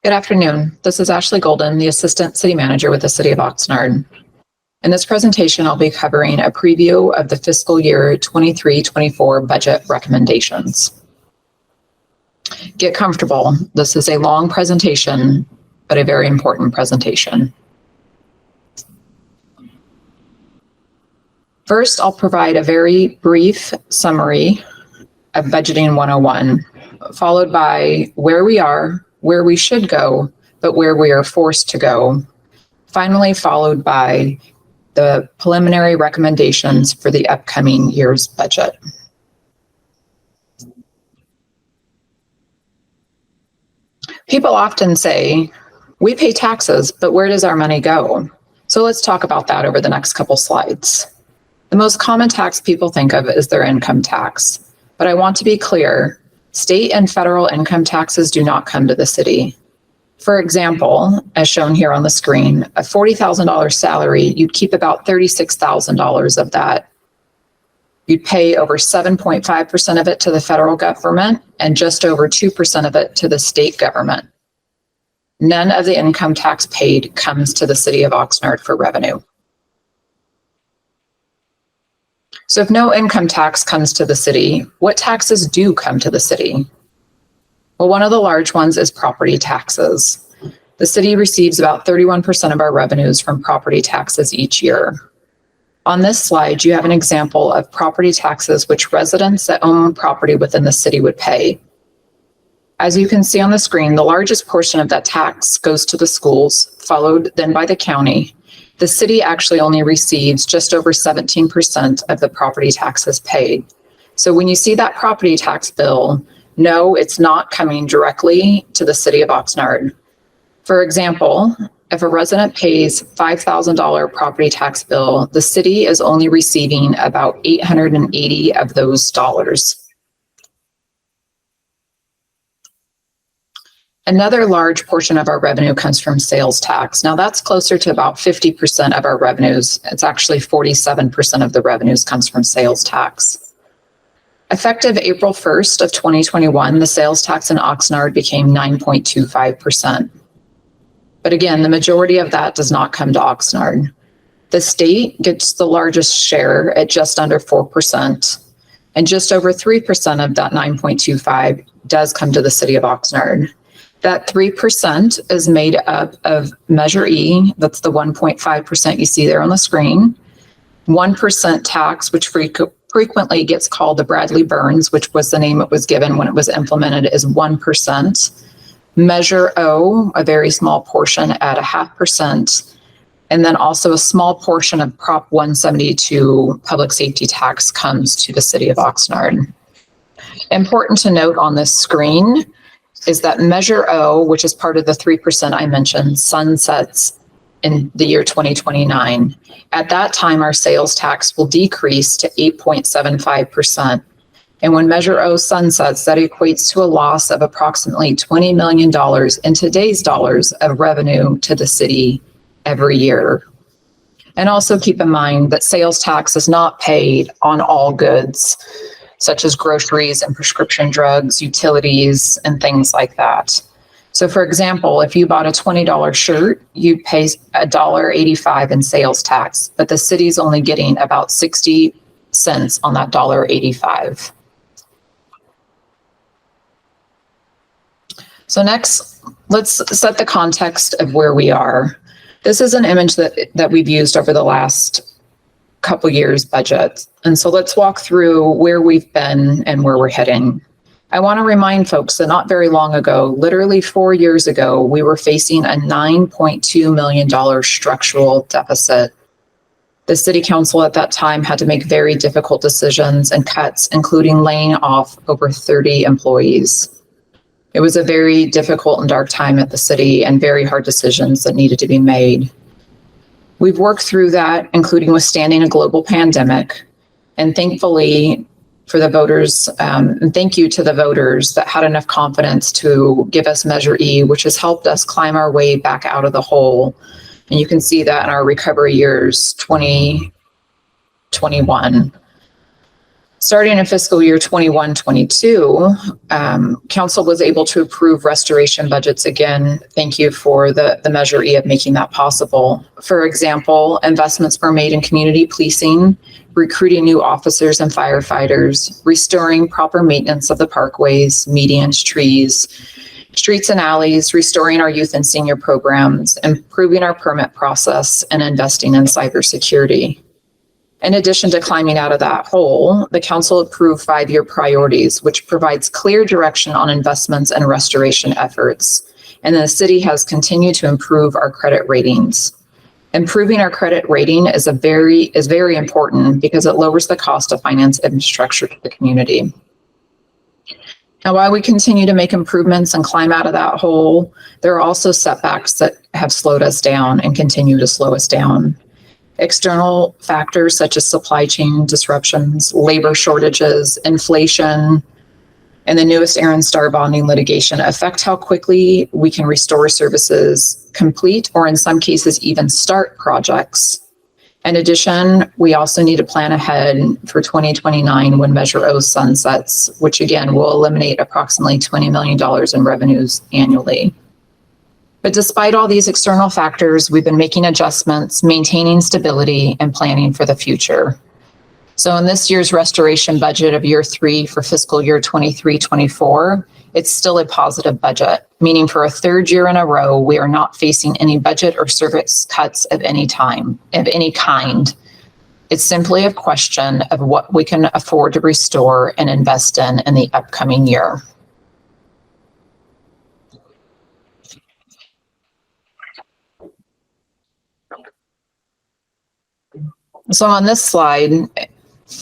Good afternoon. This is Ashley Golden, the Assistant City Manager with the City of Oxnard. In this presentation, I'll be covering a preview of the fiscal year 23-24 budget recommendations. Get comfortable. This is a long presentation, but a very important presentation. First, I'll provide a very brief summary of Budgeting 101, followed by where we are, where we should go, but where we are forced to go. Finally, followed by the preliminary recommendations for the upcoming year's budget. People often say, we pay taxes, but where does our money go? So let's talk about that over the next couple slides. The most common tax people think of is their income tax, but I want to be clear, state and federal income taxes do not come to the city. For example, as shown here on the screen, a $40,000 salary, you'd keep about $36,000 of that. You'd pay over 7.5% of it to the federal government and just over 2% of it to the state government. None of the income tax paid comes to the city of Oxnard for revenue. So if no income tax comes to the city, what taxes do come to the city? Well, one of the large ones is property taxes. The city receives about 31% of our revenues from property taxes each year. On this slide, you have an example of property taxes which residents that own property within the city would pay. As you can see on the screen, the largest portion of that tax goes to the schools, followed then by the county. The city actually only receives just over 17% of the property taxes paid. So when you see that property tax bill, no, it's not coming directly to the city of Oxnard. For example, if a resident pays $5,000 property tax bill, the city is only receiving about 880 of those dollars. Another large portion of our revenue comes from sales tax. Now that's closer to about 50% of our revenues. It's actually 47% of the revenues comes from sales tax. Effective April 1st of 2021, the sales tax in Oxnard became 9.25%. But again, the majority of that does not come to Oxnard. The state gets the largest share at just under 4%, and just over 3% of that 9.25 does come to the city of Oxnard. That 3% is made up of Measure E, that's the 1.5% you see there on the screen, 1% tax, which frequently gets called the Bradley Burns, which was the name it was given when it was implemented, is 1%. Measure O, a very small portion at 0.5%, and then also a small portion of Prop 172 public safety tax comes to the city of Oxnard. Important to note on this screen is that Measure O, which is part of the 3% I mentioned, sunsets in the year 2029. At that time, our sales tax will decrease to 8.75%. And when Measure O sunsets, that equates to a loss of approximately $20 million in today's dollars of revenue to the city every year. And also keep in mind that sales tax is not paid on all goods, such as groceries and prescription drugs, utilities, and things like that. So for example, if you bought a $20 shirt, you'd pay $1.85 in sales tax, but the city's only getting about 60 cents on that $1.85. So next, let's set the context of where we are. This is an image that we've used over the last couple years' budget. And so let's walk through where we've been and where we're heading. I want to remind folks that not very long ago, literally 4 years ago, we were facing a $9.2 million structural deficit. The city council at that time had to make very difficult decisions and cuts, including laying off over 30 employees. It was a very difficult and dark time at the city and very hard decisions that needed to be made. We've worked through that, including withstanding a global pandemic. And thankfully for the voters, and thank you to the voters that had enough confidence to give us Measure E, which has helped us climb our way back out of the hole. And you can see that in our recovery years, 2021. Starting in fiscal year 21-22, council was able to approve restoration budgets again. Thank you for the Measure E of making that possible. For example, investments were made in community policing, recruiting new officers and firefighters, restoring proper maintenance of the parkways, medians, trees, streets and alleys, restoring our youth and senior programs, improving our permit process, and investing in cybersecurity. In addition to climbing out of that hole, the council approved 5-year priorities, which provides clear direction on investments and restoration efforts. And the city has continued to improve our credit ratings. Improving our credit rating is very important because it lowers the cost of finance infrastructure to the community. Now, while we continue to make improvements and climb out of that hole, there are also setbacks that have slowed us down and continue to slow us down. External factors such as supply chain disruptions, labor shortages, inflation, and the newest Aaron Star bonding litigation affect how quickly we can restore services, complete, or in some cases even start projects. In addition, we also need to plan ahead for 2029 when Measure O sunsets, which again will eliminate approximately $20 million in revenues annually. But despite all these external factors, we've been making adjustments, maintaining stability, and planning for the future. So in this year's restoration budget of year 3 for fiscal year 23-24, it's still a positive budget, meaning for a 3rd year in a row, we are not facing any budget or service cuts of any kind. It's simply a question of what we can afford to restore and invest in the upcoming year. So on this slide,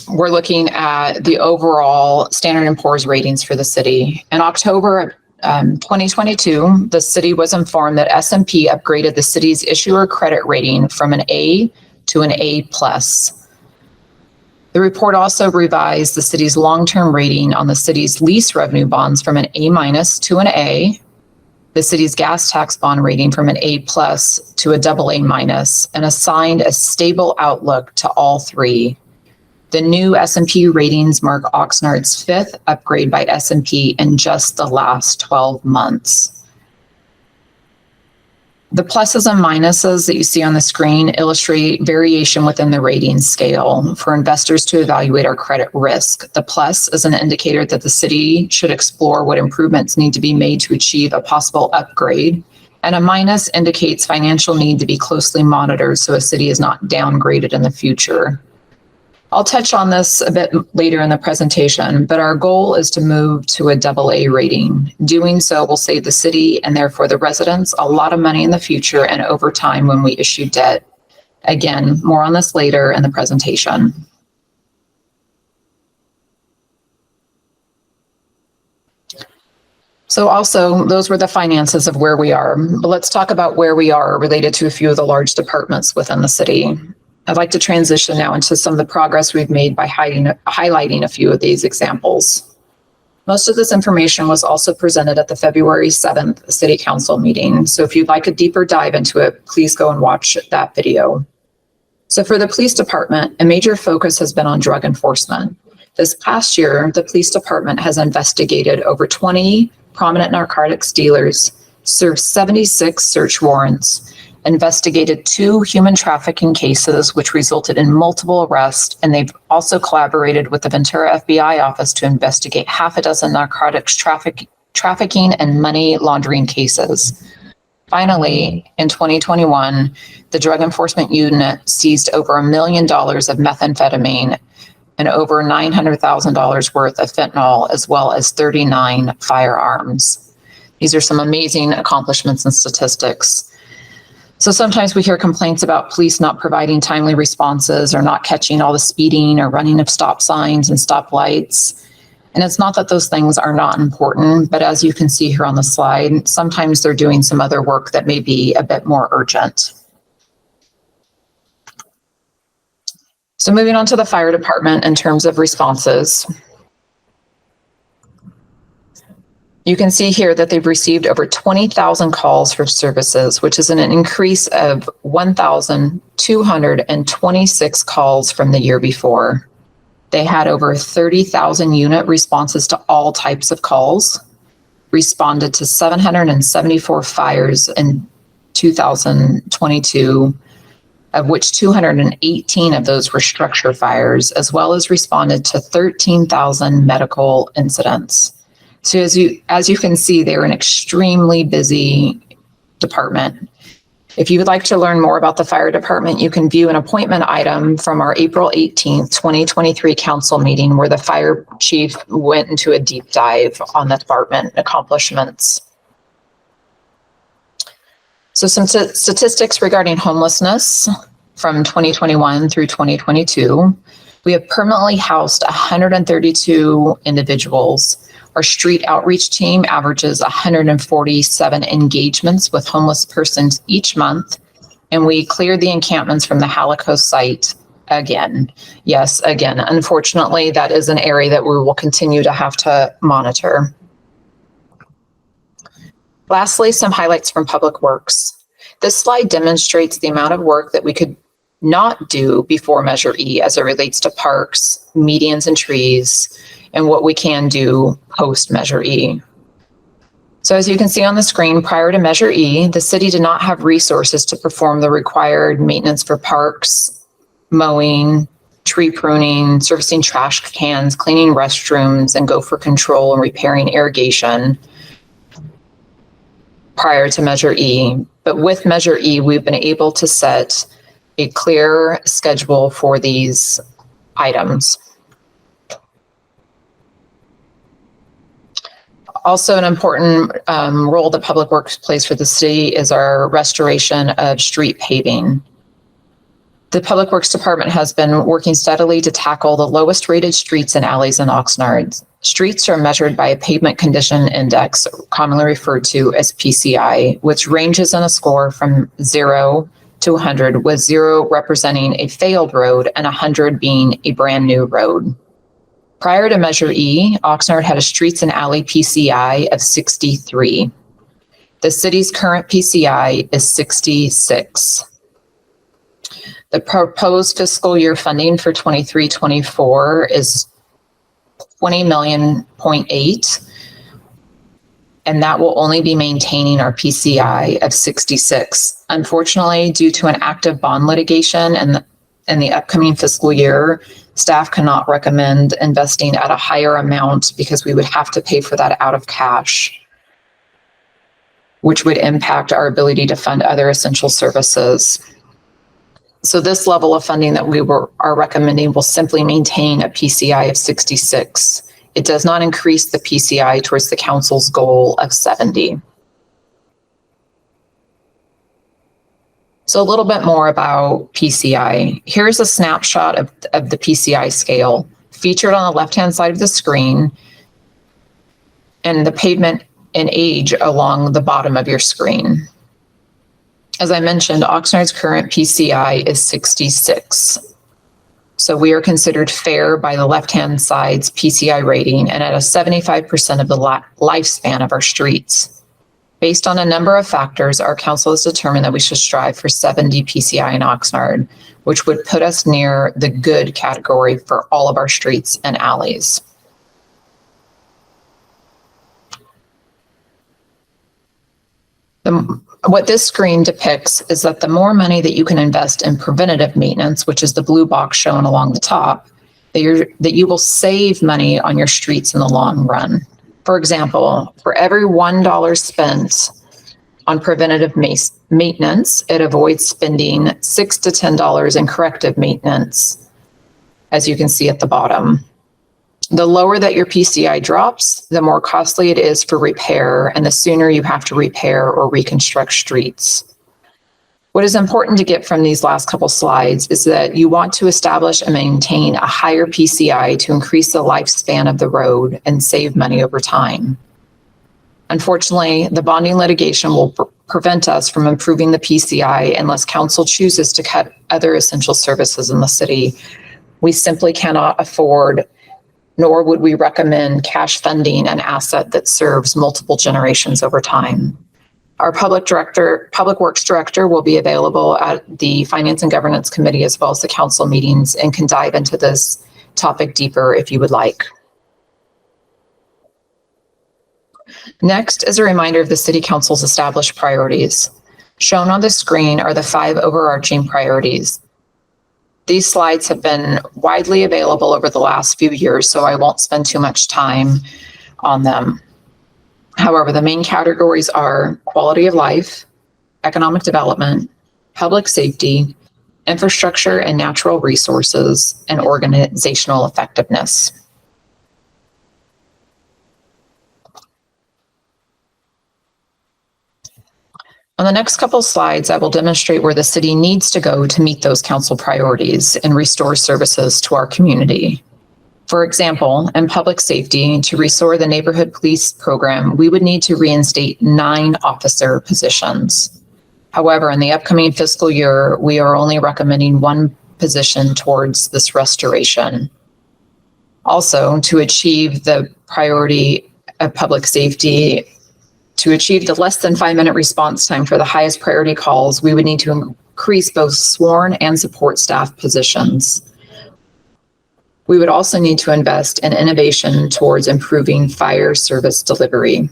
we're looking at the overall Standard & Poor's ratings for the city. In October 2022, the city was informed that S&P upgraded the city's issuer credit rating from an A to an A+. The report also revised the city's long-term rating on the city's lease revenue bonds from an A- to an A, the city's gas tax bond rating from an A+ to a AA-, and assigned a stable outlook to all 3. The new S&P ratings mark Oxnard's 5th upgrade by S&P in just the last 12 months. The pluses and minuses that you see on the screen illustrate variation within the rating scale for investors to evaluate our credit risk. The plus is an indicator that the city should explore what improvements need to be made to achieve a possible upgrade. And a minus indicates financial need to be closely monitored so a city is not downgraded in the future. I'll touch on this a bit later in the presentation, but our goal is to move to a AA rating. Doing so will save the city and therefore the residents a lot of money in the future and over time when we issue debt. Again, more on this later in the presentation. So also, those were the finances of where we are. But let's talk about where we are related to a few of the large departments within the city. I'd like to transition now into some of the progress we've made by highlighting a few of these examples. Most of this information was also presented at the February 7th City Council meeting. So if you'd like a deeper dive into it, please go and watch that video. So for the police department, a major focus has been on drug enforcement. This past year, the police department has investigated over 20 prominent narcotics dealers, served 76 search warrants, investigated 2 human trafficking cases, which resulted in multiple arrests, and they've also collaborated with the Ventura FBI office to investigate 6 narcotics trafficking and money laundering cases. Finally, in 2021, the Drug Enforcement Unit seized over $1 million of methamphetamine and over $900,000 worth of fentanyl, as well as 39 firearms. These are some amazing accomplishments and statistics. So sometimes we hear complaints about police not providing timely responses or not catching all the speeding or running of stop signs and stoplights. And it's not that those things are not important, but as you can see here on the slide, sometimes they're doing some other work that may be a bit more urgent. So moving on to the fire department in terms of responses. You can see here that they've received over 20,000 calls for services, which is an increase of 1,226 calls from the year before. They had over 30,000 unit responses to all types of calls, responded to 774 fires in 2022, of which 218 of those were structure fires, as well as responded to 13,000 medical incidents. So as you can see, they're an extremely busy department. If you would like to learn more about the fire department, you can view an appointment item from our April 18th, 2023 council meeting, where the fire chief went into a deep dive on the department accomplishments. So some statistics regarding homelessness from 2021 through 2022. We have permanently housed 132 individuals. Our street outreach team averages 147 engagements with homeless persons each month, and we cleared the encampments from the Halico site again. Yes, again. Unfortunately, that is an area that we will continue to have to monitor. Lastly, some highlights from Public Works. This slide demonstrates the amount of work that we could not do before Measure E as it relates to parks, medians, and trees, and what we can do post Measure E. So as you can see on the screen, prior to Measure E, the city did not have resources to perform the required maintenance for parks, mowing, tree pruning, servicing trash cans, cleaning restrooms, and gopher control and repairing irrigation prior to Measure E. But with Measure E, we've been able to set a clear schedule for these items. Also, an important role that Public Works plays for the city is our restoration of street paving. The Public Works Department has been working steadily to tackle the lowest rated streets and alleys in Oxnard. Streets are measured by a pavement condition index, commonly referred to as PCI, which ranges in a score from 0 to 100, with 0 representing a failed road and 100 being a brand new road. Prior to Measure E, Oxnard had a streets and alley PCI of 63. The city's current PCI is 66. The proposed fiscal year funding for 23-24 is $20.8 million, and that will only be maintaining our PCI of 66. Unfortunately, due to an active bond litigation in the upcoming fiscal year, staff cannot recommend investing at a higher amount because we would have to pay for that out of cash, which would impact our ability to fund other essential services. So this level of funding that we are recommending will simply maintain a PCI of 66. It does not increase the PCI towards the council's goal of 70. So a little bit more about PCI. Here's a snapshot of the PCI scale featured on the left-hand side of the screen, and the pavement and age along the bottom of your screen. As I mentioned, Oxnard's current PCI is 66. So we are considered fair by the left-hand side's PCI rating and at a 75% of the lifespan of our streets. Based on a number of factors, our council has determined that we should strive for 70 PCI in Oxnard, which would put us near the good category for all of our streets and alleys. What this screen depicts is that the more money that you can invest in preventative maintenance, which is the blue box shown along the top, that you will save money on your streets in the long run. For example, for every $1 spent on preventative maintenance, it avoids spending $6 to $10 in corrective maintenance, as you can see at the bottom. The lower that your PCI drops, the more costly it is for repair, and the sooner you have to repair or reconstruct streets. What is important to get from these last couple slides is that you want to establish and maintain a higher PCI to increase the lifespan of the road and save money over time. Unfortunately, the bonding litigation will prevent us from improving the PCI unless council chooses to cut other essential services in the city. We simply cannot afford, nor would we recommend, cash funding an asset that serves multiple generations over time. Our Public Works Director will be available at the Finance and Governance Committee as well as the council meetings and can dive into this topic deeper if you would like. Next is a reminder of the City Council's established priorities. Shown on the screen are the 5 overarching priorities. These slides have been widely available over the last few years, so I won't spend too much time on them. However, the main categories are quality of life, economic development, public safety, infrastructure and natural resources, and organizational effectiveness. On the next couple slides, I will demonstrate where the city needs to go to meet those council priorities and restore services to our community. For example, in public safety, to restore the neighborhood police program, we would need to reinstate 9 officer positions. However, in the upcoming fiscal year, we are only recommending 1 position towards this restoration. Also, to achieve the priority of public safety, to achieve the less than 5-minute response time for the highest priority calls, we would need to increase both sworn and support staff positions. We would also need to invest in innovation towards improving fire service delivery.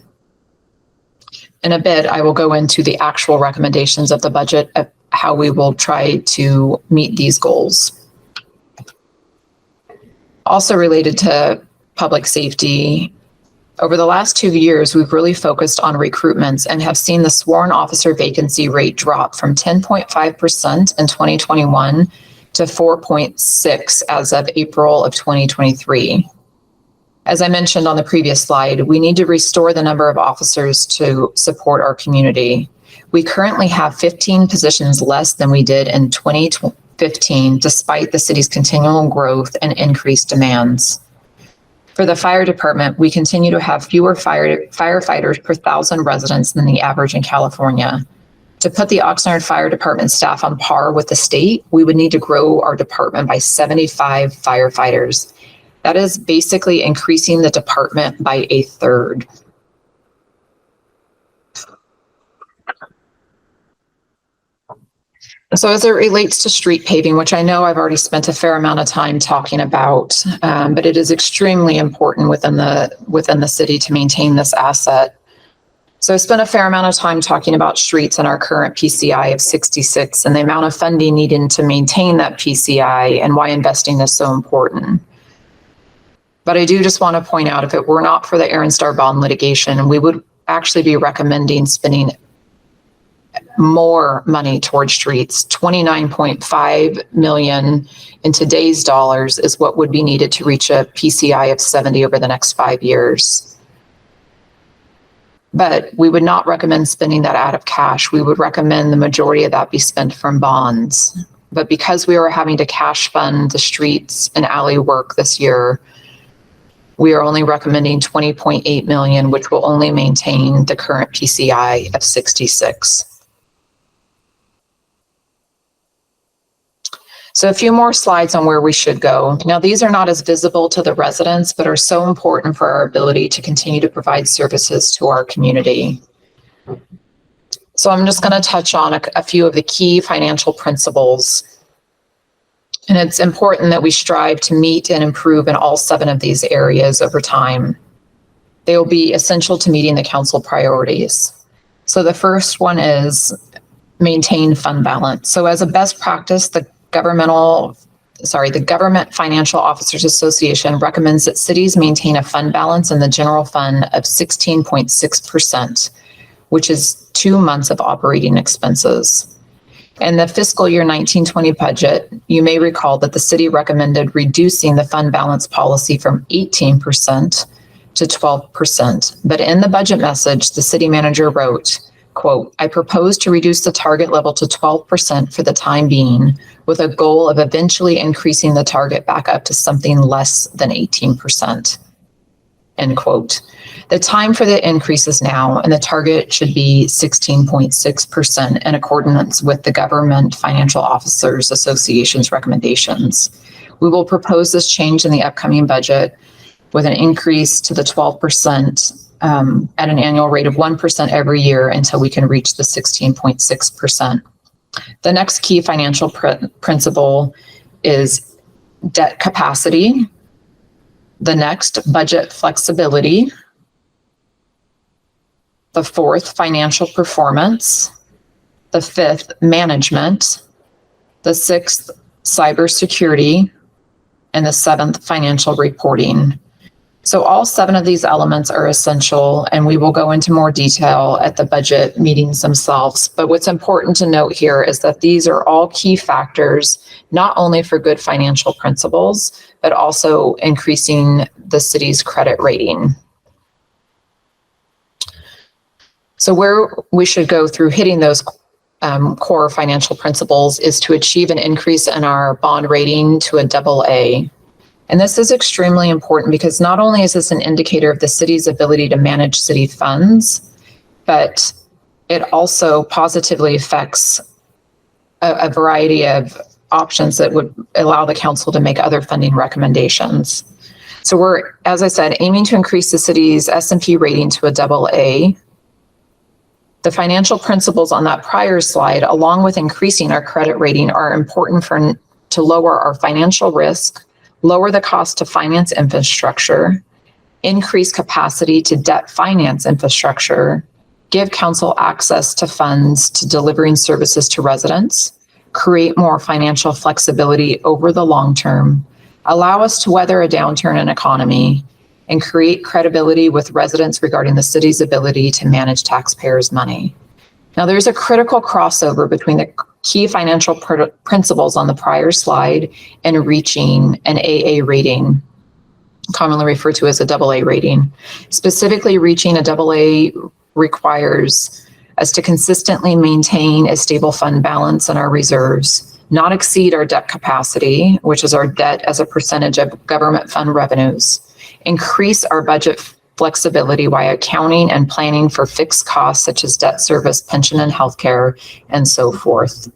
In a bit, I will go into the actual recommendations of the budget of how we will try to meet these goals. Also related to public safety, over the last 2 years, we've really focused on recruitments and have seen the sworn officer vacancy rate drop from 10.5% in 2021 to 4.6% as of April of 2023. As I mentioned on the previous slide, we need to restore the number of officers to support our community. We currently have 15 positions less than we did in 2015, despite the city's continual growth and increased demands. For the fire department, we continue to have fewer firefighters per 1,000 residents than the average in California. To put the Oxnard Fire Department staff on par with the state, we would need to grow our department by 75 firefighters. That is basically increasing the department by 1/3. So as it relates to street paving, which I know I've already spent a fair amount of time talking about, but it is extremely important within the city to maintain this asset. So I spent a fair amount of time talking about streets and our current PCI of 66 and the amount of funding needed to maintain that PCI and why investing is so important. But I do just want to point out, if it were not for the Aaron Star bond litigation, we would actually be recommending spending more money towards streets. 29.5 million in today's dollars is what would be needed to reach a PCI of 70 over the next 5 years. But we would not recommend spending that out of cash. We would recommend the majority of that be spent from bonds. But because we are having to cash fund the streets and alley work this year, we are only recommending 20.8 million, which will only maintain the current PCI of 66. So a few more slides on where we should go. Now, these are not as visible to the residents, but are so important for our ability to continue to provide services to our community. So I'm just going to touch on a few of the key financial principles. And it's important that we strive to meet and improve in all 7 of these areas over time. They will be essential to meeting the council priorities. So the first one is maintain fund balance. So as a best practice, the Government Financial Officers Association recommends that cities maintain a fund balance in the general fund of 16.6%, which is 2 months of operating expenses. In the fiscal year 1920 budget, you may recall that the city recommended reducing the fund balance policy from 18% to 12%. But in the budget message, the city manager wrote, quote, "I propose to reduce the target level to 12% for the time being, with a goal of eventually increasing the target back up to something less than 18%. End quote. The time for the increase is now, and the target should be 16.6% in accordance with the Government Financial Officers Association's recommendations. We will propose this change in the upcoming budget with an increase to the 12% at an annual rate of 1% every year until we can reach the 16.6%. The next key financial principle is debt capacity. The next, budget flexibility. The fourth, financial performance. The fifth, management. The sixth, cybersecurity. And the seventh, financial reporting. So all 7 of these elements are essential, and we will go into more detail at the budget meetings themselves. But what's important to note here is that these are all key factors, not only for good financial principles, but also increasing the city's credit rating. So where we should go through hitting those core financial principles is to achieve an increase in our bond rating to a AA. And this is extremely important because not only is this an indicator of the city's ability to manage city funds, but it also positively affects a variety of options that would allow the council to make other funding recommendations. So we're, as I said, aiming to increase the city's S&P rating to a AA. The financial principles on that prior slide, along with increasing our credit rating, are important to lower our financial risk, lower the cost to finance infrastructure, increase capacity to debt finance infrastructure, give council access to funds to delivering services to residents, create more financial flexibility over the long term, allow us to weather a downturn in economy, and create credibility with residents regarding the city's ability to manage taxpayers' money. Now, there's a critical crossover between the key financial principles on the prior slide and reaching an AA rating, commonly referred to as a AA rating. Specifically, reaching a AA requires us to consistently maintain a stable fund balance in our reserves, not exceed our debt capacity, which is our debt as a percentage of government fund revenues, increase our budget flexibility while accounting and planning for fixed costs such as debt service, pension and healthcare, and so forth.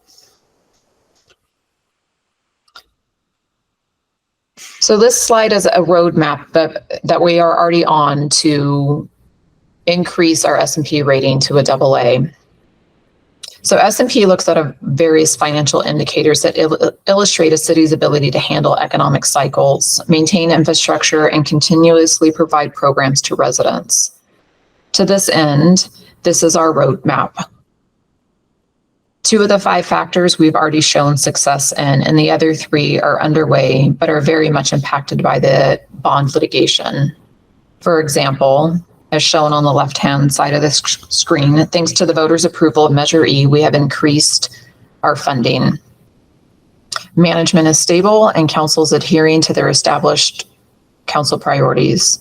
So this slide is a roadmap that we are already on to increase our S&P rating to a AA. So S&P looks at various financial indicators that illustrate a city's ability to handle economic cycles, maintain infrastructure, and continuously provide programs to residents. To this end, this is our roadmap. 2 of the 5 factors we've already shown success in, and the other 3 are underway, but are very much impacted by the bond litigation. For example, as shown on the left-hand side of this screen, thanks to the voters' approval of Measure E, we have increased our funding. Management is stable and council is adhering to their established council priorities.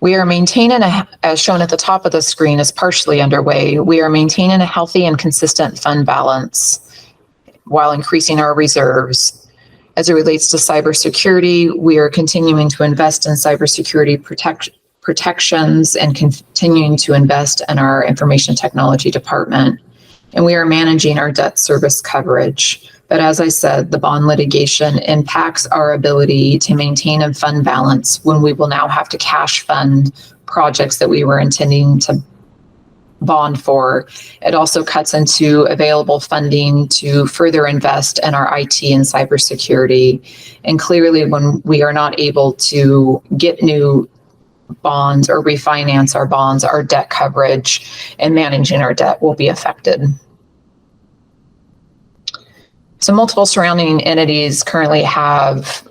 We are maintaining, as shown at the top of the screen, is partially underway. We are maintaining a healthy and consistent fund balance while increasing our reserves. As it relates to cybersecurity, we are continuing to invest in cybersecurity protections and continuing to invest in our information technology department. And we are managing our debt service coverage. But as I said, the bond litigation impacts our ability to maintain a fund balance when we will now have to cash fund projects that we were intending to bond for. It also cuts into available funding to further invest in our IT and cybersecurity. And clearly, when we are not able to get new bonds or refinance our bonds, our debt coverage and managing our debt will be affected. So multiple surrounding entities currently have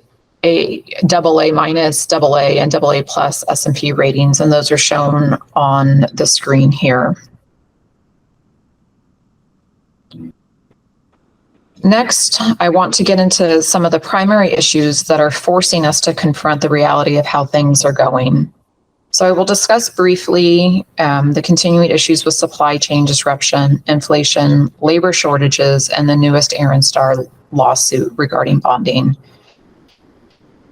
a AA minus, AA, and AA plus S&P ratings, and those are shown on the screen here. Next, I want to get into some of the primary issues that are forcing us to confront the reality of how things are going. So I will discuss briefly the continuing issues with supply chain disruption, inflation, labor shortages, and the newest Aaron Starr lawsuit regarding bonding.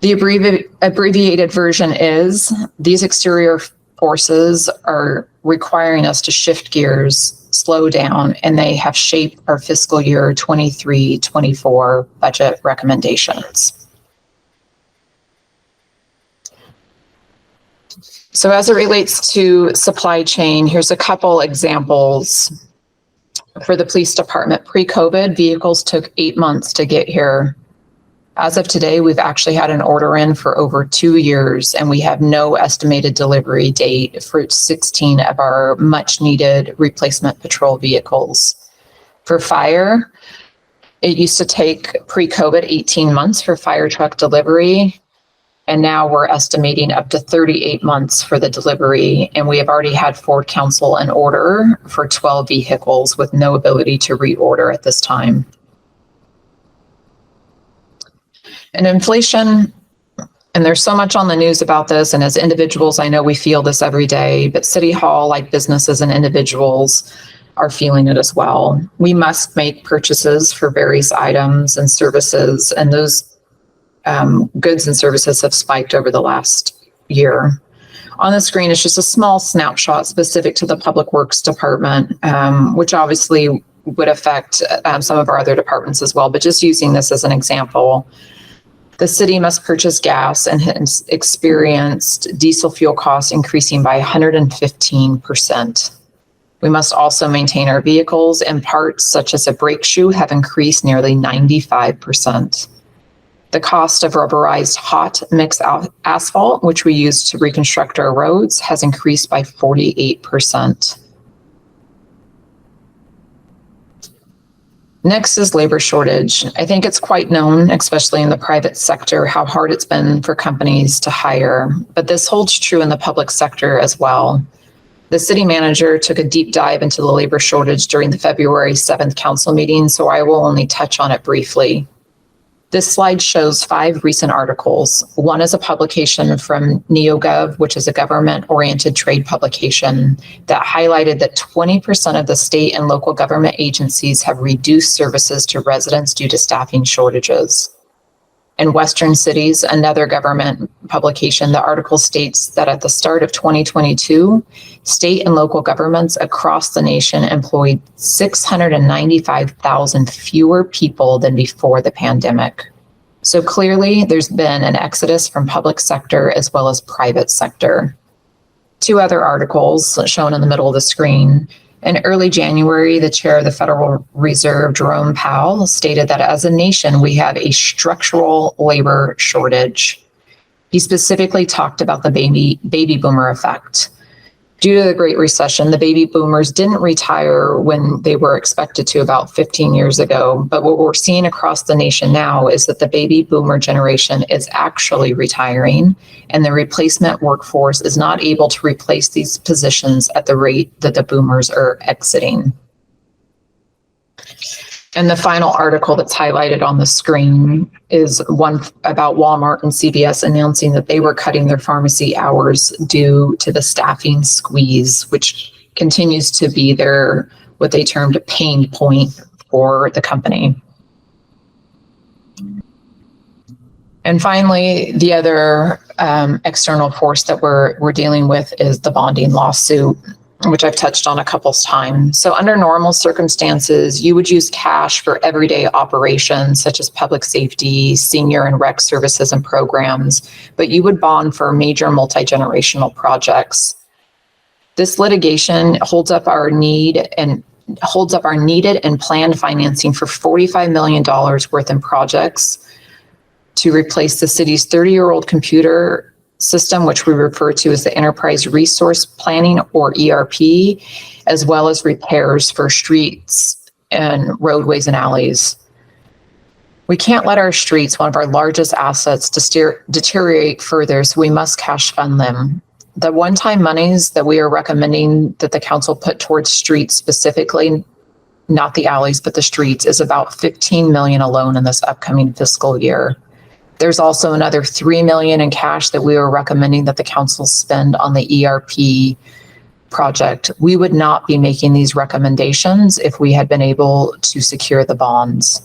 The abbreviated version is these exterior forces are requiring us to shift gears, slow down, and they have shaped our fiscal year 23-24 budget recommendations. So as it relates to supply chain, here's a couple examples. For the police department, pre-COVID, vehicles took 8 months to get here. As of today, we've actually had an order in for over 2 years, and we have no estimated delivery date for 16 of our much needed replacement patrol vehicles. For fire, it used to take pre-COVID 18 months for fire truck delivery, and now we're estimating up to 38 months for the delivery, and we have already had Ford Council an order for 12 vehicles with no ability to reorder at this time. And inflation, and there's so much on the news about this, and as individuals, I know we feel this every day, but City Hall, like businesses and individuals, are feeling it as well. We must make purchases for various items and services, and those goods and services have spiked over the last year. On the screen is just a small snapshot specific to the Public Works Department, which obviously would affect some of our other departments as well, but just using this as an example. The city must purchase gas and has experienced diesel fuel costs increasing by 115%. We must also maintain our vehicles, and parts such as a brake shoe have increased nearly 95%. The cost of rubberized hot mix asphalt, which we use to reconstruct our roads, has increased by 48%. Next is labor shortage. I think it's quite known, especially in the private sector, how hard it's been for companies to hire, but this holds true in the public sector as well. The city manager took a deep dive into the labor shortage during the February 7th council meeting, so I will only touch on it briefly. This slide shows 5 recent articles. One is a publication from NeoGov, which is a government-oriented trade publication that highlighted that 20% of the state and local government agencies have reduced services to residents due to staffing shortages. In Western Cities, another government publication, the article states that at the start of 2022, state and local governments across the nation employed 695,000 fewer people than before the pandemic. So clearly, there's been an exodus from public sector as well as private sector. 2 other articles shown in the middle of the screen. In early January, the chair of the Federal Reserve, Jerome Powell, stated that as a nation, we have a structural labor shortage. He specifically talked about the baby boomer effect. Due to the Great Recession, the baby boomers didn't retire when they were expected to about 15 years ago. But what we're seeing across the nation now is that the baby boomer generation is actually retiring, and the replacement workforce is not able to replace these positions at the rate that the boomers are exiting. And the final article that's highlighted on the screen is one about Walmart and CVS announcing that they were cutting their pharmacy hours due to the staffing squeeze, which continues to be their, what they termed a pain point for the company. And finally, the other external force that we're dealing with is the bonding lawsuit, which I've touched on a couple of times. So under normal circumstances, you would use cash for everyday operations such as public safety, senior and rec services and programs, but you would bond for major multi-generational projects. This litigation holds up our needed and planned financing for $45 million worth in projects to replace the city's 30-year-old computer system, which we refer to as the Enterprise Resource Planning, or ERP, as well as repairs for streets and roadways and alleys. We can't let our streets, one of our largest assets, deteriorate further, so we must cash fund them. The one-time monies that we are recommending that the council put towards streets specifically, not the alleys, but the streets, is about $15 million alone in this upcoming fiscal year. There's also another $3 million in cash that we are recommending that the council spend on the ERP project. We would not be making these recommendations if we had been able to secure the bonds.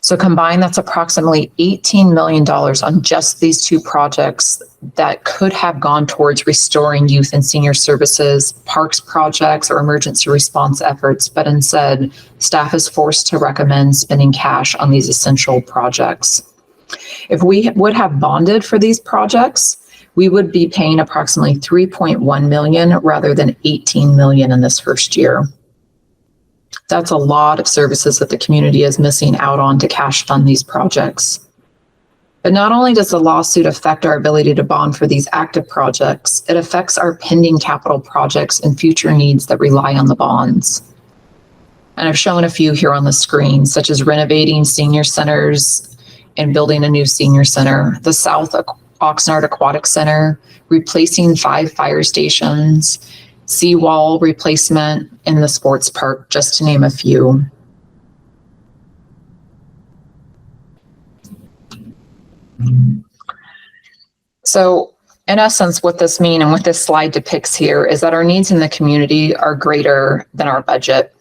So combined, that's approximately $18 million on just these 2 projects that could have gone towards restoring youth and senior services, parks projects, or emergency response efforts. But instead, staff is forced to recommend spending cash on these essential projects. If we would have bonded for these projects, we would be paying approximately $3.1 million rather than $18 million in this first year. That's a lot of services that the community is missing out on to cash fund these projects. But not only does the lawsuit affect our ability to bond for these active projects, it affects our pending capital projects and future needs that rely on the bonds. And I've shown a few here on the screen, such as renovating senior centers and building a new senior center, the South Oxnard Aquatic Center, replacing 5 fire stations, seawall replacement in the sports park, just to name a few. So in essence, what this means and what this slide depicts here is that our needs in the community are greater than our budget.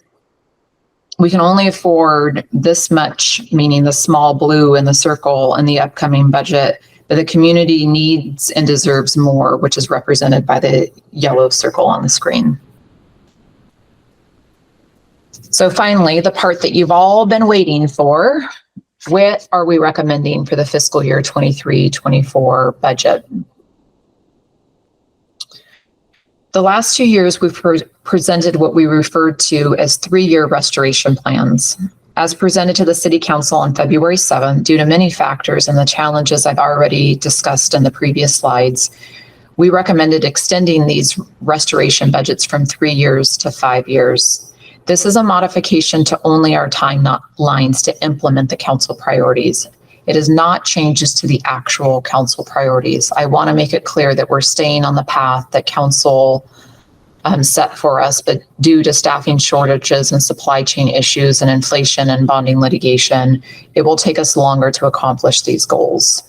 We can only afford this much, meaning the small blue in the circle in the upcoming budget, but the community needs and deserves more, which is represented by the yellow circle on the screen. So finally, the part that you've all been waiting for, what are we recommending for the fiscal year 23-24 budget? The last 2 years, we've presented what we referred to as 3-year restoration plans. As presented to the City Council on February 7th, due to many factors and the challenges I've already discussed in the previous slides, we recommended extending these restoration budgets from 3 years to 5 years. This is a modification to only our timelines to implement the council priorities. It is not changes to the actual council priorities. I want to make it clear that we're staying on the path that council set for us, but due to staffing shortages and supply chain issues and inflation and bonding litigation, it will take us longer to accomplish these goals.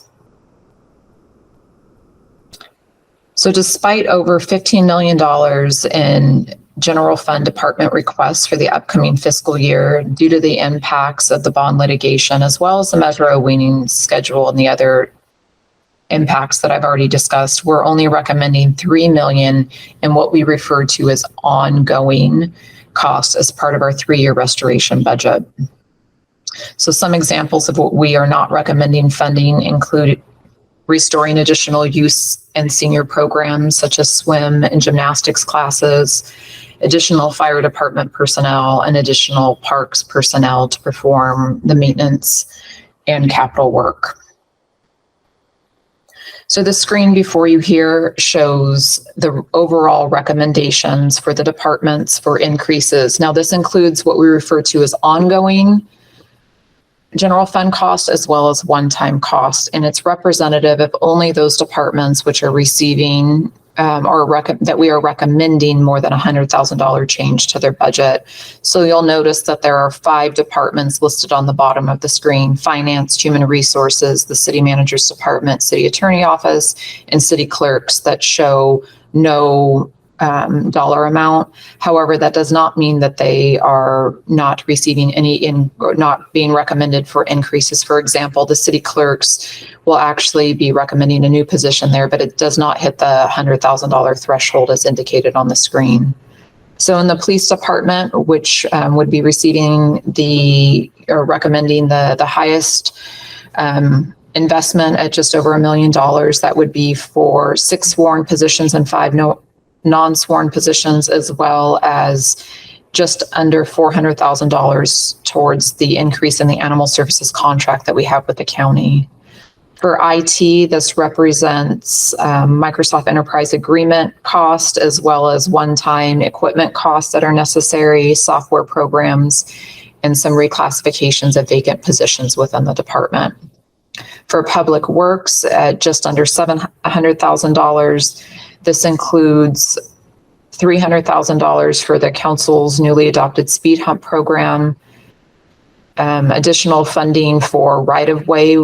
So despite over $15 million in general fund department requests for the upcoming fiscal year, due to the impacts of the bond litigation, as well as the Metro weaning schedule and the other impacts that I've already discussed, we're only recommending $3 million in what we refer to as ongoing costs as part of our 3-year restoration budget. So some examples of what we are not recommending funding include restoring additional youth and senior programs such as swim and gymnastics classes, additional fire department personnel, and additional parks personnel to perform the maintenance and capital work. So the screen before you here shows the overall recommendations for the departments for increases. Now this includes what we refer to as ongoing general fund cost as well as one-time cost, and it's representative of only those departments which are receiving that we are recommending more than $100,000 change to their budget. So you'll notice that there are 5 departments listed on the bottom of the screen: finance, human resources, the city manager's department, city attorney office, and city clerks that show no dollar amount. However, that does not mean that they are not receiving any or not being recommended for increases. For example, the city clerks will actually be recommending a new position there, but it does not hit the $100,000 threshold as indicated on the screen. So in the police department, which would be receiving or recommending the highest investment at just over $1 million, that would be for 6 sworn positions and 5 non-sworn positions, as well as just under $400,000 towards the increase in the animal services contract that we have with the county. For IT, this represents Microsoft Enterprise Agreement cost, as well as one-time equipment costs that are necessary, software programs, and some reclassifications of vacant positions within the department. For Public Works, at just under $700,000, this includes $300,000 for the council's newly adopted speed hump program, additional funding for right-of-way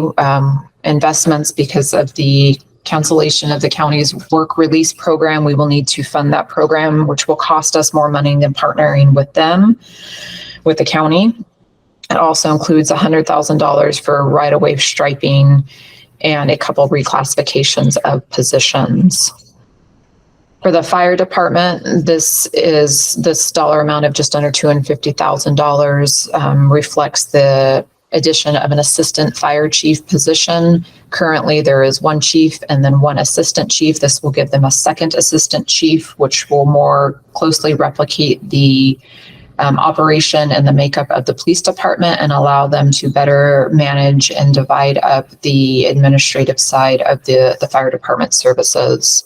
investments because of the cancellation of the county's work release program. We will need to fund that program, which will cost us more money than partnering with them, with the county. It also includes $100,000 for right-of-way striping and a couple reclassifications of positions. For the fire department, this dollar amount of just under $250,000 reflects the addition of an assistant fire chief position. Currently, there is 1 chief and then 1 assistant chief. This will give them a second assistant chief, which will more closely replicate the operation and the makeup of the police department and allow them to better manage and divide up the administrative side of the fire department services.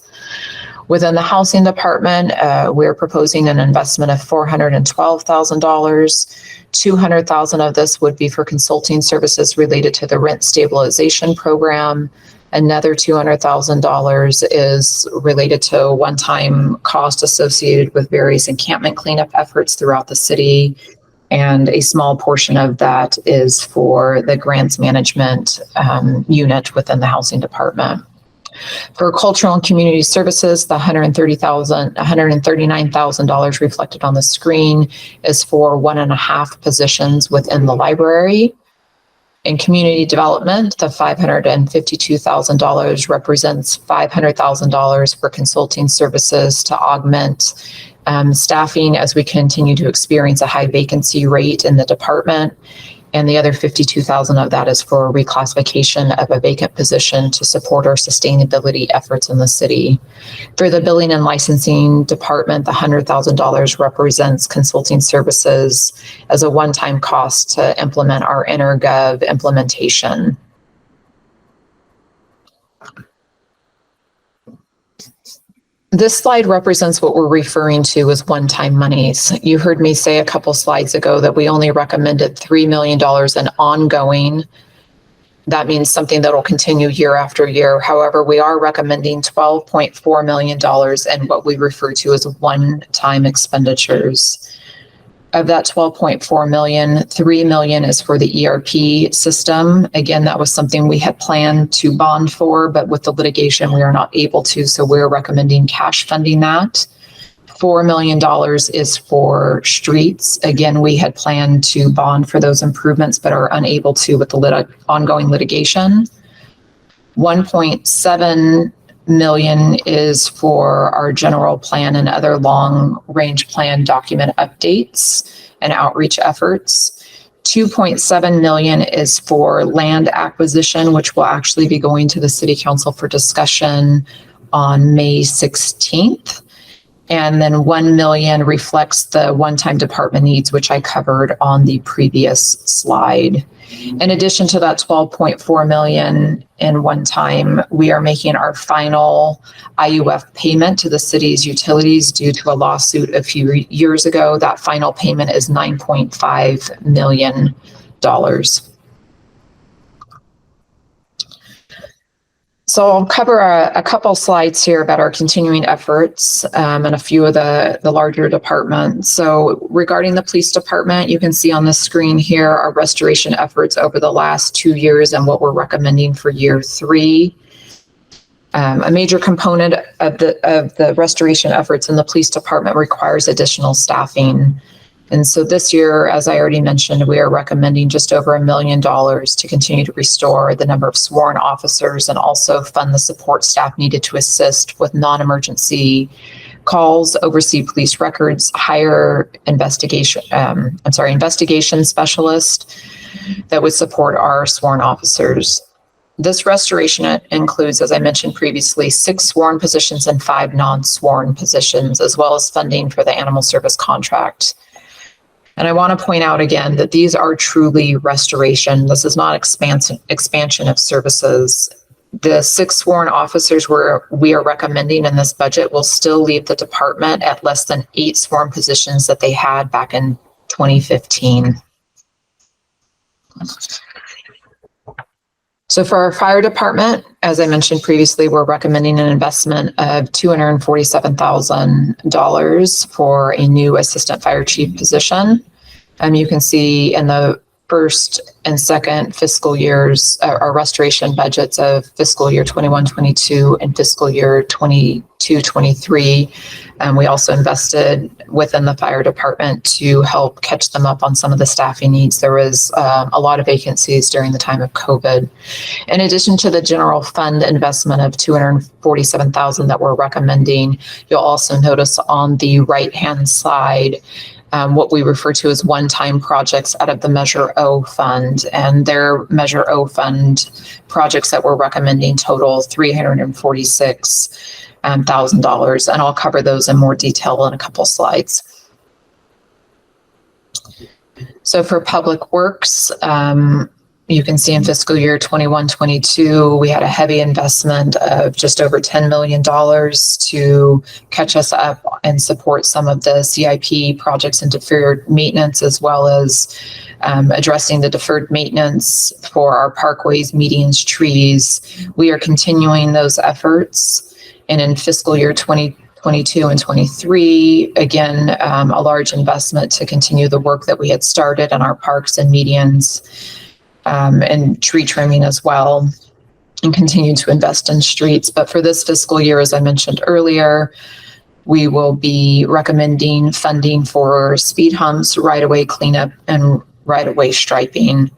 Within the housing department, we're proposing an investment of $412,000. $200,000 of this would be for consulting services related to the rent stabilization program. Another $200,000 is related to a one-time cost associated with various encampment cleanup efforts throughout the city. And a small portion of that is for the grants management unit within the housing department. For cultural and community services, the $139,000 reflected on the screen is for 1.5 positions within the library. In community development, the $552,000 represents $500,000 for consulting services to augment staffing as we continue to experience a high vacancy rate in the department. And the other $52,000 of that is for reclassification of a vacant position to support our sustainability efforts in the city. For the billing and licensing department, the $100,000 represents consulting services as a one-time cost to implement our InterGov implementation. This slide represents what we're referring to as one-time monies. You heard me say a couple slides ago that we only recommended $3 million in ongoing. That means something that will continue year after year. However, we are recommending $12.4 million in what we refer to as one-time expenditures. Of that $12.4 million, $3 million is for the ERP system. Again, that was something we had planned to bond for, but with the litigation, we are not able to, so we're recommending cash funding that. $4 million is for streets. Again, we had planned to bond for those improvements, but are unable to with the ongoing litigation. $1.7 million is for our general plan and other long-range plan document updates and outreach efforts. $2.7 million is for land acquisition, which will actually be going to the City Council for discussion on May 16th. And then $1 million reflects the one-time department needs, which I covered on the previous slide. In addition to that $12.4 million in one time, we are making our final IUF payment to the city's utilities due to a lawsuit a few years ago. That final payment is $9.5 million. So I'll cover a couple slides here about our continuing efforts and a few of the larger departments. So regarding the police department, you can see on the screen here our restoration efforts over the last 2 years and what we're recommending for year 3. A major component of the restoration efforts in the police department requires additional staffing. And so this year, as I already mentioned, we are recommending just over $1 million to continue to restore the number of sworn officers and also fund the support staff needed to assist with non-emergency calls, oversee police records, hire investigation specialist that would support our sworn officers. This restoration includes, as I mentioned previously, 6 sworn positions and 5 non-sworn positions, as well as funding for the animal service contract. And I want to point out again that these are truly restoration. This is not expansion of services. The 6 sworn officers we are recommending in this budget will still leave the department at less than 8 sworn positions that they had back in 2015. So for our fire department, as I mentioned previously, we're recommending an investment of $247,000 for a new assistant fire chief position. You can see in the first and second fiscal years, our restoration budgets of fiscal year 21-22 and fiscal year 22-23. We also invested within the fire department to help catch them up on some of the staffing needs. There was a lot of vacancies during the time of COVID. In addition to the general fund investment of $247,000 that we're recommending, you'll also notice on the right-hand side what we refer to as one-time projects out of the Measure O fund. And their Measure O fund projects that we're recommending total $346,000. And I'll cover those in more detail in a couple slides. So for Public Works, you can see in fiscal year 21-22, we had a heavy investment of just over $10 million to catch us up and support some of the CIP projects and deferred maintenance, as well as addressing the deferred maintenance for our parkways, medians, trees. We are continuing those efforts. And in fiscal year 2022 and 23, again, a large investment to continue the work that we had started on our parks and medians, and tree trimming as well, and continue to invest in streets. But for this fiscal year, as I mentioned earlier, we will be recommending funding for speed humps, right-of-way cleanup, and right-of-way striping.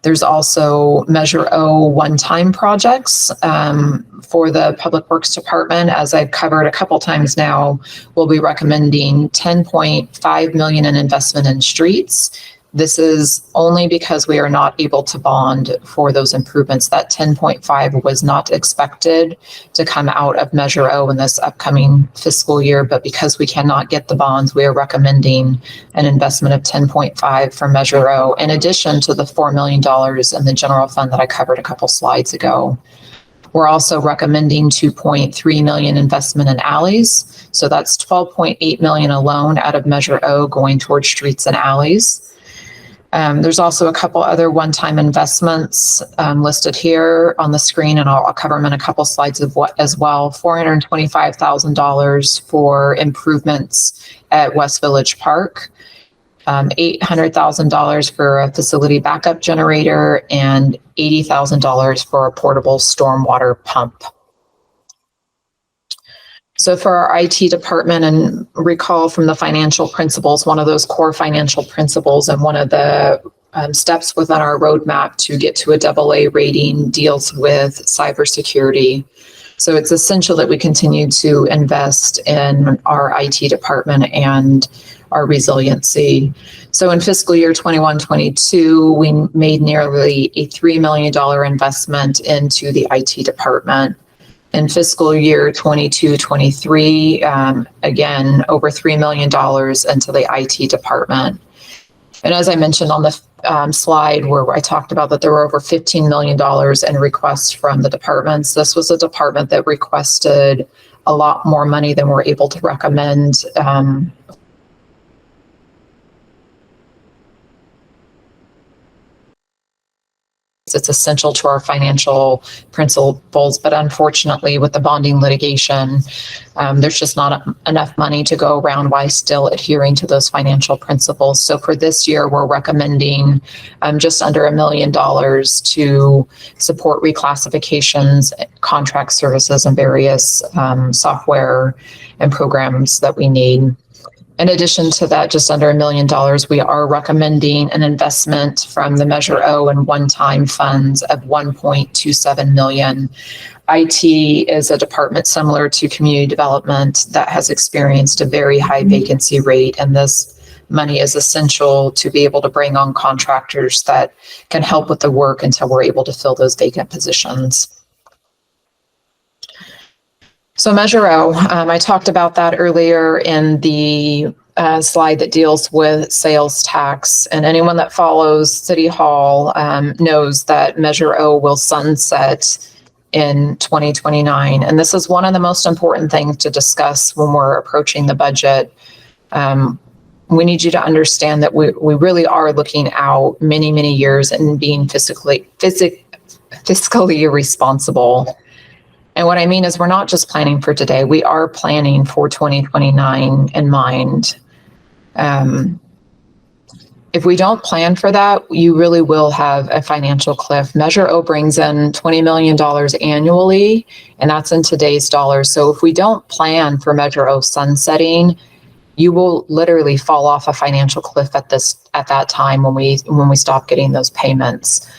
There's also Measure O one-time projects for the Public Works Department. As I've covered a couple times now, we'll be recommending $10.5 million in investment in streets. This is only because we are not able to bond for those improvements. That 10.5 was not expected to come out of Measure O in this upcoming fiscal year, but because we cannot get the bonds, we are recommending an investment of 10.5 for Measure O, in addition to the $4 million in the general fund that I covered a couple slides ago. We're also recommending $2.3 million investment in alleys. So that's $12.8 million alone out of Measure O going towards streets and alleys. There's also a couple other one-time investments listed here on the screen, and I'll cover them in a couple slides as well. $425,000 for improvements at West Village Park, $800,000 for a facility backup generator, and $80,000 for a portable stormwater pump. So for our IT department, and recall from the financial principles, one of those core financial principles and one of the steps within our roadmap to get to a AA rating deals with cybersecurity. So it's essential that we continue to invest in our IT department and our resiliency. So in fiscal year 21-22, we made nearly a $3 million investment into the IT department. In fiscal year 22-23, again, over $3 million into the IT department. And as I mentioned on the slide where I talked about that there were over $15 million in requests from the departments, this was a department that requested a lot more money than we're able to recommend. It's essential to our financial principles, but unfortunately with the bonding litigation, there's just not enough money to go around while still adhering to those financial principles. So for this year, we're recommending just under $1 million to support reclassifications, contract services, and various software and programs that we need. In addition to that, just under $1 million, we are recommending an investment from the Measure O and one-time funds of $1.27 million. IT is a department similar to community development that has experienced a very high vacancy rate, and this money is essential to be able to bring on contractors that can help with the work until we're able to fill those vacant positions. So Measure O, I talked about that earlier in the slide that deals with sales tax. And anyone that follows City Hall knows that Measure O will sunset in 2029. And this is one of the most important things to discuss when we're approaching the budget. We need you to understand that we really are looking out many, many years and being fiscally responsible. And what I mean is we're not just planning for today, we are planning for 2029 in mind. If we don't plan for that, you really will have a financial cliff. Measure O brings in $20 million annually, and that's in today's dollars. So if we don't plan for Measure O sunsetting, you will literally fall off a financial cliff at that time when we stop getting those payments.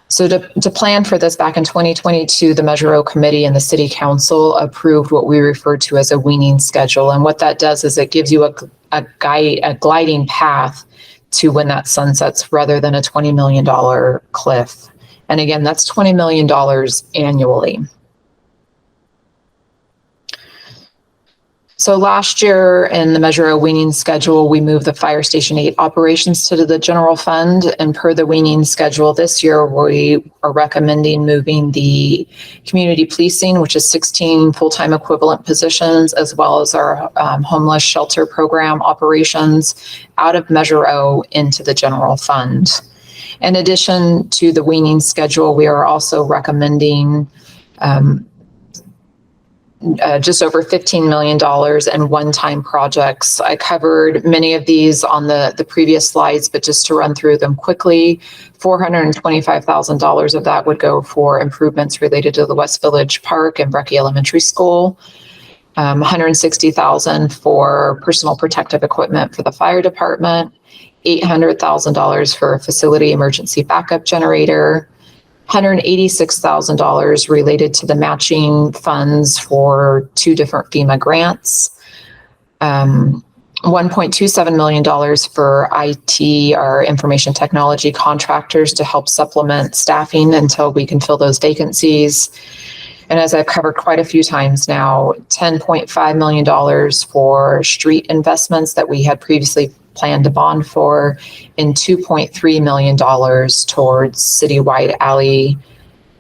So to plan for this, back in 2022, the Measure O Committee and the City Council approved what we refer to as a weaning schedule. And what that does is it gives you a gliding path to when that sunsets rather than a $20 million cliff. And again, that's $20 million annually. So last year in the Measure O weaning schedule, we moved the Fire Station 8 operations to the general fund. And per the weaning schedule this year, we are recommending moving the community policing, which is 16 full-time equivalent positions, as well as our homeless shelter program operations out of Measure O into the general fund. In addition to the weaning schedule, we are also recommending just over $15 million in one-time projects. I covered many of these on the previous slides, but just to run through them quickly, $425,000 of that would go for improvements related to the West Village Park and Brecky Elementary School, $160,000 for personal protective equipment for the fire department, $800,000 for a facility emergency backup generator, $186,000 related to the matching funds for 2 different FEMA grants, $1.27 million for IT, our information technology contractors, to help supplement staffing until we can fill those vacancies. And as I've covered quite a few times now, $10.5 million for street investments that we had previously planned to bond for, and $2.3 million towards citywide alley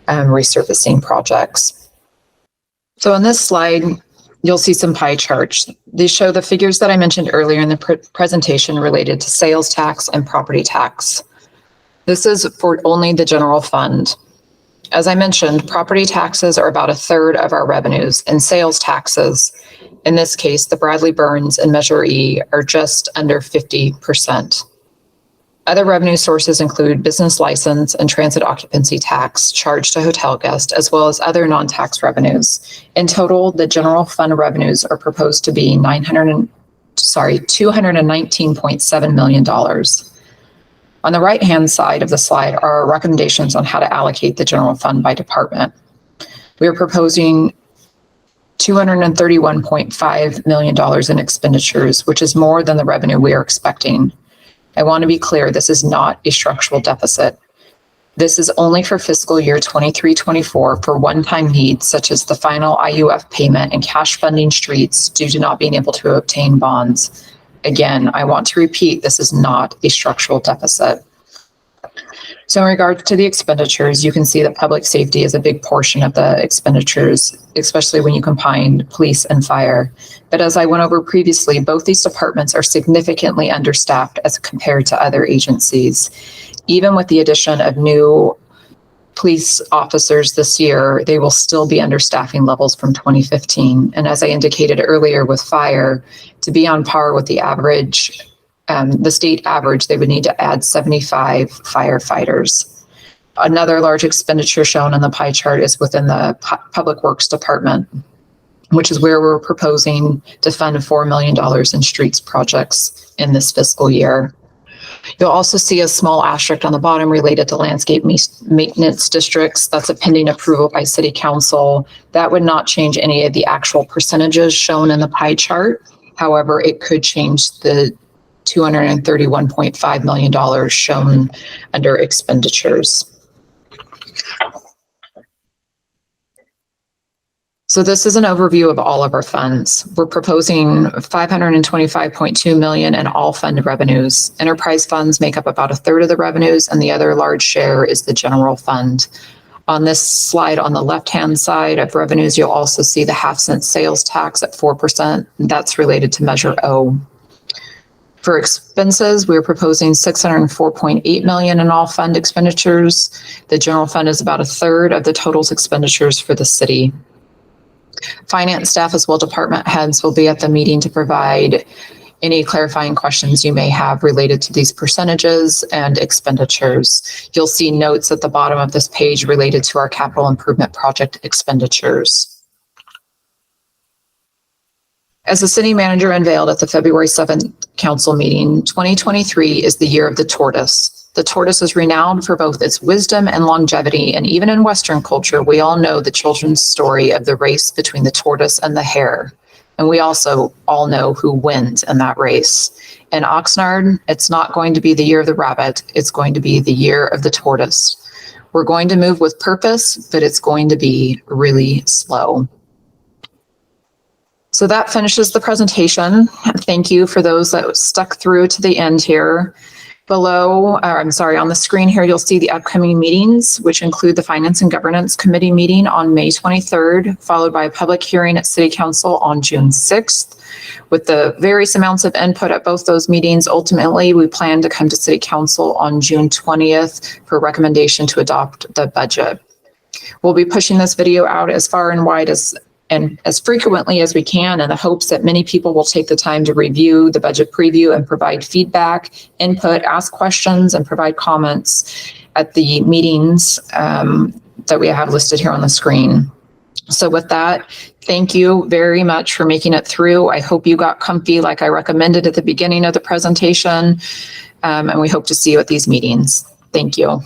resurfacing projects. So on this slide, you'll see some pie charts. These show the figures that I mentioned earlier in the presentation related to sales tax and property tax. This is for only the general fund. As I mentioned, property taxes are about 1/3 of our revenues, and sales taxes, in this case, the Bradley Burns and Measure E, are just under 50%. Other revenue sources include business license and transit occupancy tax charged to hotel guests, as well as other non-tax revenues. In total, the general fund revenues are proposed to be $219.7 million. On the right-hand side of the slide are our recommendations on how to allocate the general fund by department. We are proposing $231.5 million in expenditures, which is more than the revenue we are expecting. I want to be clear, this is not a structural deficit. This is only for fiscal year 23-24 for one-time needs, such as the final IUF payment and cash funding streets due to not being able to obtain bonds. Again, I want to repeat, this is not a structural deficit. So in regards to the expenditures, you can see that public safety is a big portion of the expenditures, especially when you combine police and fire. But as I went over previously, both these departments are significantly understaffed as compared to other agencies. Even with the addition of new police officers this year, they will still be under staffing levels from 2015. And as I indicated earlier with fire, to be on par with the average, the state average, they would need to add 75 firefighters. Another large expenditure shown on the pie chart is within the Public Works Department, which is where we're proposing to fund $4 million in streets projects in this fiscal year. You'll also see a small asterisk on the bottom related to landscape maintenance districts. That's a pending approval by City Council. That would not change any of the actual percentages shown in the pie chart. However, it could change the $231.5 million shown under expenditures. So this is an overview of all of our funds. We're proposing $525.2 million in all fund revenues. Enterprise funds make up about 1/3 of the revenues, and the other large share is the general fund. On this slide on the left-hand side of revenues, you'll also see the half-cent sales tax at 4%. That's related to Measure O. For expenses, we're proposing $604.8 million in all fund expenditures. The general fund is about 1/3 of the total expenditures for the city. Finance staff as well department heads will be at the meeting to provide any clarifying questions you may have related to these percentages and expenditures. You'll see notes at the bottom of this page related to our capital improvement project expenditures. As the city manager unveiled at the February 7th council meeting, 2023 is the year of the tortoise. The tortoise is renowned for both its wisdom and longevity, and even in Western culture, we all know the children's story of the race between the tortoise and the hare. And we also all know who wins in that race. In Oxnard, it's not going to be the year of the rabbit, it's going to be the year of the tortoise. We're going to move with purpose, but it's going to be really slow. So that finishes the presentation. Thank you for those that stuck through to the end here. Below, on the screen here, you'll see the upcoming meetings, which include the Finance and Governance Committee meeting on May 23rd, followed by a public hearing at City Council on June 6th. With the various amounts of input at both those meetings, ultimately, we plan to come to City Council on June 20th for recommendation to adopt the budget. We'll be pushing this video out as far and wide and as frequently as we can, in the hopes that many people will take the time to review the budget preview and provide feedback, input, ask questions, and provide comments at the meetings that we have listed here on the screen. So with that, thank you very much for making it through. I hope you got comfy like I recommended at the beginning of the presentation, and we hope to see you at these meetings. Thank you.